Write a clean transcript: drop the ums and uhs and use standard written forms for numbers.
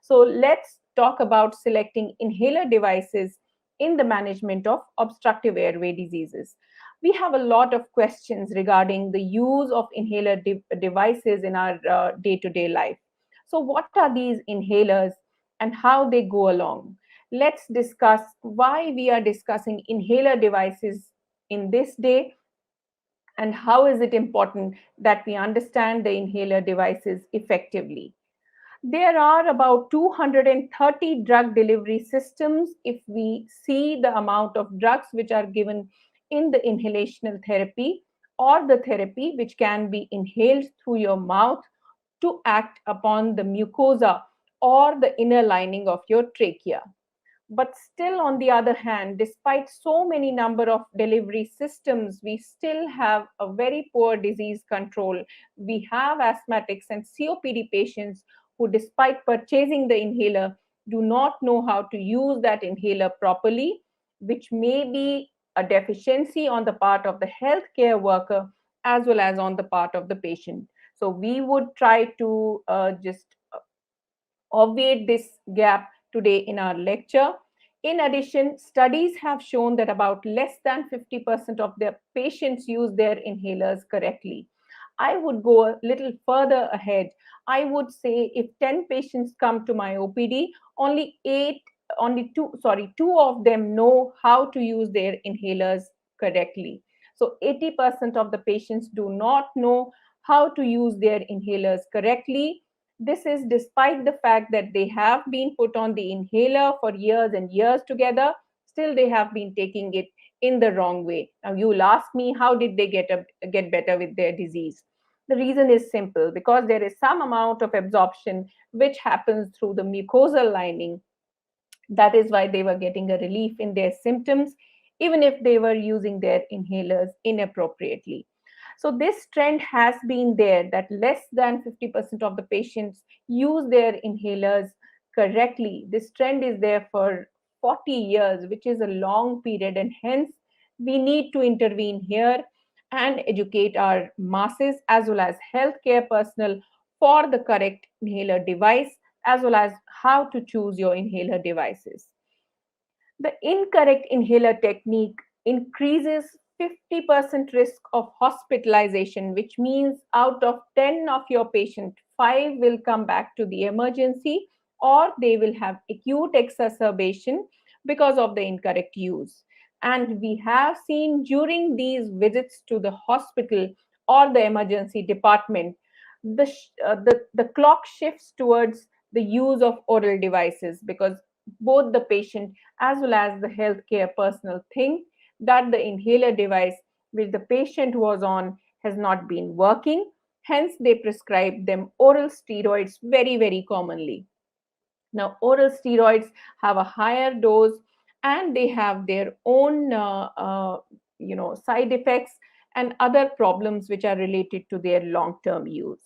So let's talk about selecting inhaler devices in the management of obstructive airway diseases. We have a lot of questions regarding the use of inhaler devices in our day-to-day life. So what are these inhalers and how they go along? Let's discuss why we are discussing inhaler devices in this day, and how is it important that we understand the inhaler devices effectively. There are about 230 drug delivery systems if we see the amount of drugs which are given in the inhalational therapy, or the therapy which can be inhaled through your mouth to act upon the mucosa or the inner lining of your trachea. But still, on the other hand, despite so many number of delivery systems, we still have a very poor disease control. We have asthmatics and COPD patients who, despite purchasing the inhaler, do not know how to use that inhaler properly, which may be a deficiency on the part of the healthcare worker as well as on the part of the patient. So we would try to just obviate this gap today in our lecture. In addition, studies have shown that about less than 50% of their patients use their inhalers correctly. I would go a little further ahead. I would say if 10 patients come to my OPD, only two of them know how to use their inhalers correctly. So 80% of the patients do not know how to use their inhalers correctly. This is despite the fact that they have been put on the inhaler for years and years together, still they have been taking it in the wrong way. Now you'll ask me, how did they get better with their disease? The reason is simple, because there is some amount of absorption which happens through the mucosal lining. That is why they were getting a relief in their symptoms, even if they were using their inhalers inappropriately. So, this trend has been there that less than 50% of the patients use their inhalers correctly. This trend is there for 40 years, which is a long period, and hence we need to intervene here and educate our masses as well as healthcare personnel for the correct inhaler device, as well as how to choose your inhaler devices. The incorrect inhaler technique increases 50% risk of hospitalization, which means out of 10 of your patients, 5 will come back to the emergency, or they will have acute exacerbation because of the incorrect use. And we have seen during these visits to the hospital or the emergency department, the clock shifts towards the use of oral devices, because both the patient as well as the healthcare personnel think that the inhaler device which the patient was on has not been working. Hence, they prescribe them oral steroids very, very commonly. Now, oral steroids have a higher dose, and they have their own side effects and other problems which are related to their long term use.